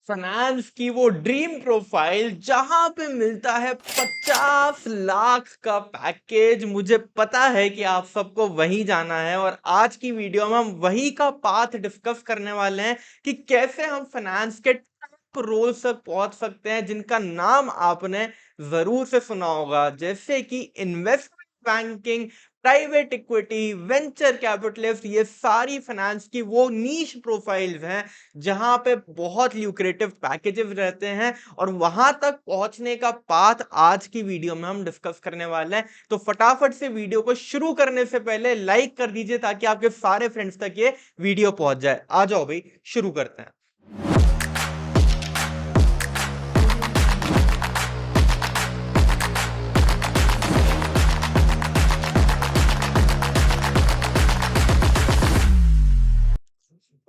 Finance की वो dream profile जहां पे मिलता है 50 लाख का पैकेज। मुझे पता है कि आप सबको वही जाना है और आज की वीडियो में हम वही का पाथ डिस्कस करने वाले हैं कि कैसे हम फाइनेंस के टॉप रोल तक पहुंच सकते हैं जिनका नाम आपने जरूर से सुना होगा, जैसे कि investment banking, private equity, venture capitalist. ये सारी फाइनेंस की वो नीश प्रोफाइल्स हैं जहां पे बहुत ल्यूक्रेटिव पैकेजेस रहते हैं और वहां तक पहुंचने का पाथ आज की वीडियो में हम डिस्कस करने वाले हैं। तो फटाफट से वीडियो को शुरू करने से पहले लाइक कर दीजिए ताकि आपके सारे फ्रेंड्स तक ये वीडियो पहुंच जाए। आ जाओ भाई, शुरू करते हैं।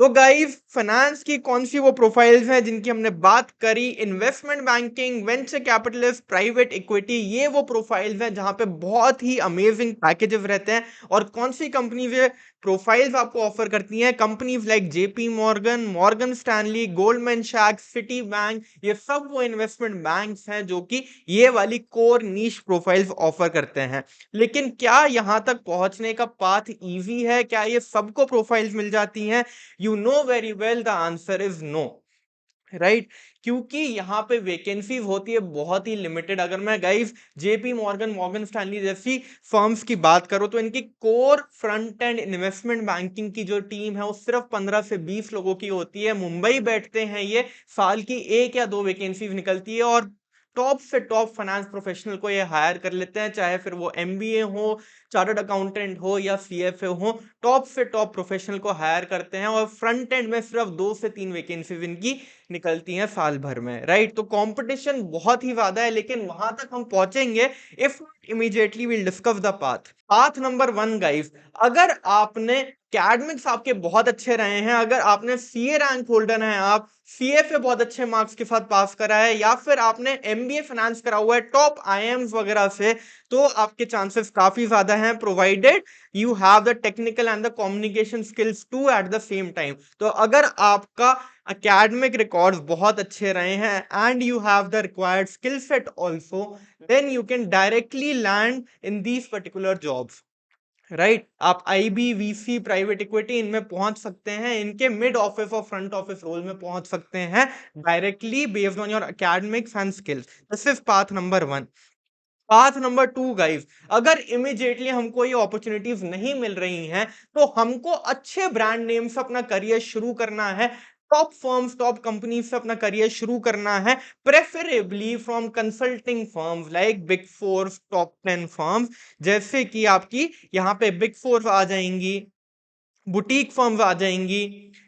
तो गाइस, फाइनेंस की कौन सी वो प्रोफाइल्स हैं जिनकी हमने बात करी? Investment banking, venture capitalist, private equity, ये वो प्रोफाइल्स हैं जहां पे बहुत ही अमेजिंग पैकेजेस रहते हैं। और कौन सी कंपनीज ये प्रोफाइल्स आपको ऑफर करती हैं? Companies like JP Morgan, Morgan Stanley, Goldman सैक्स, सिटी बैंक, ये सब वो इन्वेस्टमेंट बैंक्स हैं जो कि ये वाली कोर नीश प्रोफाइल्स ऑफर करते हैं। लेकिन क्या यहां तक पहुंचने का पाथ इजी है? क्या ये सबको प्रोफाइल्स मिल जाती हैं? You know very well the answer is no, right? क्योंकि यहाँ पे वैकेंसीज होती है बहुत ही लिमिटेड। अगर मैं guys JP Morgan, Morgan Stanley जैसी फर्म्स की बात करूं तो इनकी core front end investment banking की जो टीम है वो सिर्फ 15 से 20 लोगों की होती है। मुंबई बैठते हैं ये, साल की 1 या 2 वैकेंसीज निकलती है और टॉप से टॉप फाइनेंस प्रोफेशनल को ये हायर कर लेते हैं, चाहे फिर वो एमबीए हो, चार्टर्ड अकाउंटेंट हो या सीएफए हो। टॉप से टॉप प्रोफेशनल को हायर करते हैं और फ्रंट एंड में सिर्फ 2 से 3 वैकेंसीज इनकी निकलती हैं साल भर में, राइट? तो कंपटीशन बहुत ही ज्यादा है, लेकिन वहां तक हम पहुंचेंगे if immediately will discuss the path. Path number 1 guys, अगर आपने एकेडमिक्स आपके बहुत अच्छे रहे हैं, अगर आपने सीए रैंक होल्डर हैं, आप सीएफए बहुत अच्छे मार्क्स के साथ पास करा है, या फिर आपने एमबीए फाइनेंस करा हुआ है टॉप आईएम्स वगैरह से, तो आपके चांसेस काफी ज्यादा हैं, provided you have the technical and the communication skills to at the same time. तो अगर आपका academic records बहुत अच्छे रहे हैं and you have the required skill set also, then you can directly land in these particular jobs, right? आप IB, VC, private equity इनमें पहुंच सकते हैं, इनके मिड ऑफिस और फ्रंट ऑफिस रोल में पहुंच सकते हैं directly based on your academics and skills. This is path number 1। Path number 2 guys, अगर इमीडिएटली हमको ये अपॉर्चुनिटीज नहीं मिल रही हैं तो हमको अच्छे ब्रांड नेम से अपना करियर शुरू करना है, टॉप फर्म्स, टॉप कंपनी से अपना करियर शुरू करना है, preferably from consulting firms like big four, top 10 firms. जैसे कि आपकी यहाँ पे बिग फोर आ जाएंगी, बुटीक फर्म्स आ जाएंगी,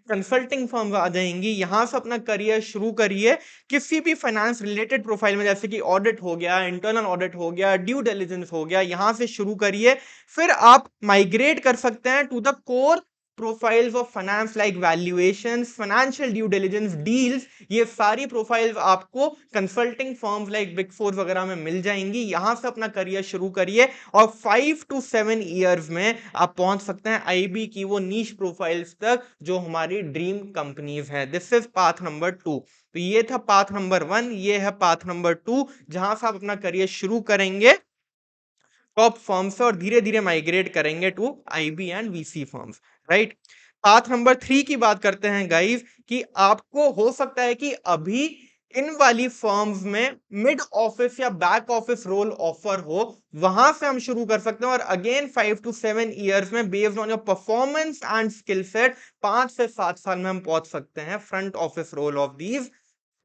कंसल्टिंग फर्म्स आ जाएंगी। यहां से अपना करियर शुरू करिए किसी भी फाइनेंस रिलेटेड प्रोफाइल में, जैसे कि ऑडिट हो गया, इंटरनल ऑडिट हो गया, ड्यू डिलिजेंस हो गया, यहां से शुरू करिए। फिर आप माइग्रेट कर सकते हैं to the core profiles of finance like valuations, financial due diligence, deals. ये सारी प्रोफाइल्स आपको consulting firms like big four वगैरह में मिल जाएंगी। यहां से अपना करियर शुरू करिए और 5 to 7 में आप पहुंच सकते हैं आईबी की वो नीश प्रोफाइल्स तक जो हमारी ड्रीम कंपनीज हैं। This is path number 2। तो ये था पाथ नंबर 1, ये है पाथ नंबर 2, जहां से आप अपना करियर शुरू करेंगे टॉप फर्म्स से और धीरे धीरे माइग्रेट करेंगे to IB and VC firms, right? Path number 3 की बात करते हैं गाइस, कि आपको हो सकता है कि अभी इन वाली फर्म्स में मिड ऑफिस या बैक ऑफिस रोल ऑफर हो, वहां से हम शुरू कर सकते हैं और अगेन 5 to 7 में based on your performance and skill set 5 से 7 साल में हम पहुंच सकते हैं front office role of these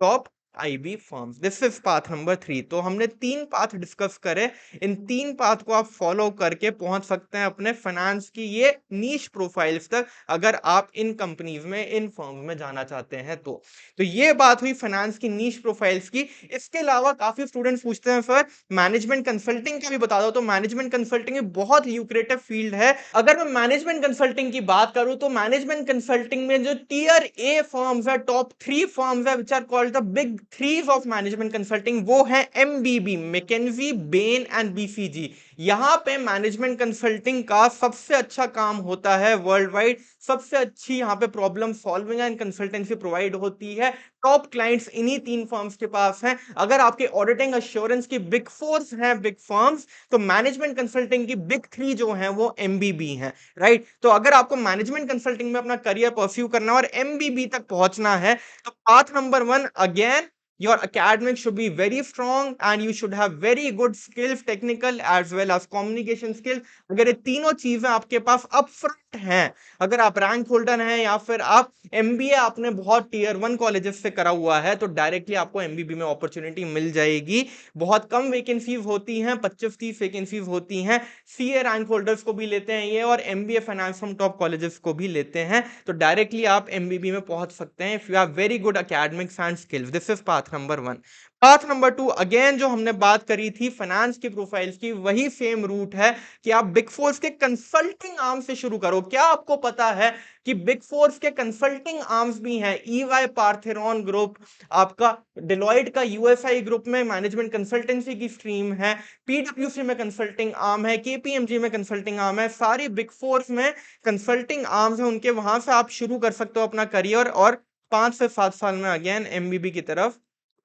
top IB firms. This is path number 3। तो हमने 3 पाथ डिस्कस करे, इन 3 पाथ को आप फॉलो करके पहुंच सकते हैं अपने फाइनेंस की ये नीश प्रोफाइल्स तक, अगर आप इन कंपनीज में, इन फर्म्स में जाना चाहते हैं तो ये बात हुई फाइनेंस की नीश प्रोफाइल्स की। इसके अलावा काफी स्टूडेंट्स पूछते हैं सर मैनेजमेंट कंसल्टिंग का भी बता दो। तो मैनेजमेंट कंसल्टिंग बहुत ल्यूक्रेटिव फील्ड है। अगर मैं मैनेजमेंट कंसल्टिंग की बात करूं तो मैनेजमेंट कंसल्टिंग में जो टियर ए फर्म्स है, टॉप 3 फर्म्स है which are called the big threes of management consulting, वो है MBB, McKinsey, Bain and BCG. यहां पे मैनेजमेंट कंसल्टिंग का सबसे अच्छा काम होता है वर्ल्ड वाइड सबसे अच्छी यहाँ पे problem solving and consultancy provide होती है। टॉप क्लाइंट्स इन्हीं 3 फर्म्स के पास हैं। अगर आपके ऑडिटिंग एश्योरेंस की बिग फोर्स हैं, बिग फर्म्स, तो मैनेजमेंट कंसल्टिंग की बिग 3 जो हैं वो एमबीबी हैं, राइट? तो अगर आपको मैनेजमेंट कंसल्टिंग में अपना करियर परस्यू करना है और एमबीबी तक पहुंचना है, तो path number 1 again, your academics should be very strong and you should have very good skills, technical as well as communication skills। अगर ये तीनों चीजें आपके पास अपफ्रंट हैं, अगर आप रैंक होल्डर हैं या फिर आप एमबीए आपने बहुत टीयर 1 कॉलेजेस से करा हुआ है, तो डायरेक्टली आपको एमबीबी में अपॉर्चुनिटी मिल जाएगी। बहुत कम वैकेंसीज होती हैं, 25-30 वैकेंसीज होती हैं। सीए रैंक होल्डर्स को भी लेते हैं ये, और MBA finance from top colleges को भी लेते हैं। तो डायरेक्टली आप एमबीबी में पहुंच सकते हैं if you have very good academics and skills. This is path number 1। Path number 2, again जो हमने बात करी थी फाइनेंस की प्रोफाइल्स की, वही सेम रूट है कि आप बिग फोर्स के कंसल्टिंग आर्म से शुरू करो। क्या आपको पता है कि बिग फोर्स के कंसल्टिंग आर्म्स भी हैं? ईवाई पार्थेरॉन ग्रुप, आपका डिलॉयट का यूएसआई ग्रुप में मैनेजमेंट कंसल्टेंसी की स्ट्रीम है, पीडब्ल्यूसी में कंसल्टिंग आर्म है, केपीएमजी में कंसल्टिंग आर्म है। सारी बिग फोर्स में कंसल्टिंग आर्म्स हैं उनके, वहां से आप शुरू कर सकते हो अपना करियर और 5 से 7 साल में अगेन एमबीबी की तरफ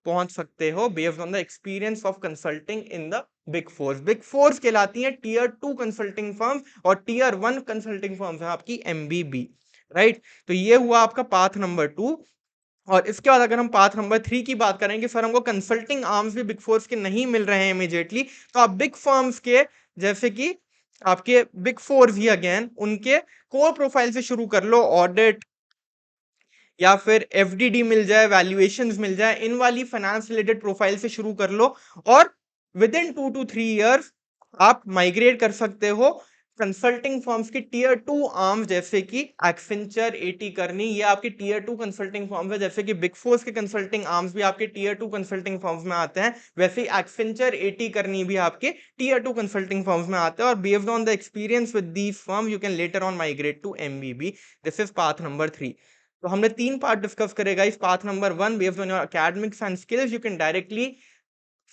पहुंच सकते हो based on the experience of consulting in the big force. Big force कहलाती है टीयर 2 कंसल्टिंग फर्म और टीयर 1 कंसल्टिंग फर्म है आपकी एमबीबी, राइट? तो ये हुआ आपका पाथ नंबर 2। और इसके बाद अगर हम पाथ नंबर 3 की बात करें कि सर हमको कंसल्टिंग आर्म्स भी बिग फोर्स के नहीं मिल रहे हैं इमीडिएटली, तो आप बिग फर्म्स के, जैसे कि आपके बिग फोर ही अगेन, उनके कोर प्रोफाइल से शुरू कर लो। ऑडिट या फिर एफडीडी मिल जाए, वैल्यूएशंस मिल जाए, इन वाली फाइनेंस रिलेटेड प्रोफाइल से शुरू कर लो और विद इन 2 to 3 इयर्स आप माइग्रेट कर सकते हो कंसल्टिंग फर्म्स की टीयर 2 आर्म, जैसे कि एक्सेंचर, एटी करनी, ये आपकी टीयर 2 कंसल्टिंग फर्म्स है। जैसे कि बिग फोर्स के कंसल्टिंग आर्म्स भी आपके टीयर 2 कंसल्टिंग फर्म्स में आते हैं, वैसे ही एक्सेंचर, एटी करनी भी आपके टीयर 2 कंसल्टिंग फर्म्स में आते हैं। और based on the experience with these firm you can later on migrate to MBB. This is path number 3। तो हमने 3 पार्ट डिस्कस करेगा इस path number 1। Based on your academics and skills you can directly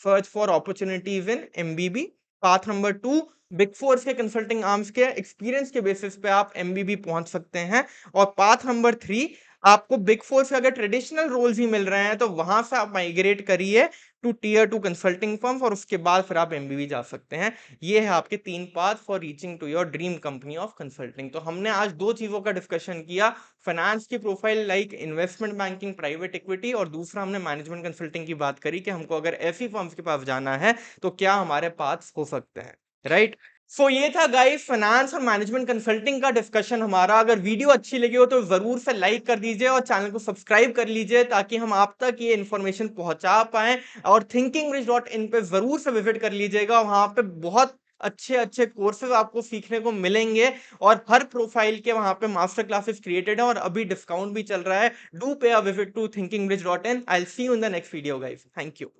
search for opportunities in MBB. Path number 2, big fours के consulting arms के experience के basis पे आप MBB पहुंच सकते हैं। और पाथ नंबर 3, आपको बिग फोर से अगर ट्रेडिशनल रोल्स ही मिल रहे हैं तो वहां से आप माइग्रेट करिए टू टीयर 2 कंसल्टिंग फर्म और उसके बाद फिर आप एमबीबी जा सकते हैं। ये है आपके 3 path for reaching to your dream company of consulting. तो हमने आज 2 चीजों का डिस्कशन किया, फाइनेंस की profile like investment banking, private equity, और दूसरा हमने मैनेजमेंट कंसल्टिंग की बात करी कि हमको अगर ऐसी फर्म्स के पास जाना है तो क्या हमारे पाथ्स हो सकते हैं, राइट? सो ये था गाइस फाइनेंस और मैनेजमेंट कंसल्टिंग का डिस्कशन हमारा। अगर वीडियो अच्छी लगी हो तो जरूर से लाइक कर दीजिए और चैनल को सब्सक्राइब कर लीजिए ताकि हम आप तक ये इन्फॉर्मेशन पहुंचा पाए। और thinkingbridge.in पे जरूर से विजिट कर लीजिएगा, वहां पे बहुत अच्छे अच्छे कोर्सेज आपको सीखने को मिलेंगे और हर प्रोफाइल के वहां पे मास्टर क्लासेस क्रिएटेड है और अभी डिस्काउंट भी चल रहा है। Do pay a visit to thinkingbridge.in। I will see you in the next video guys. Thank you.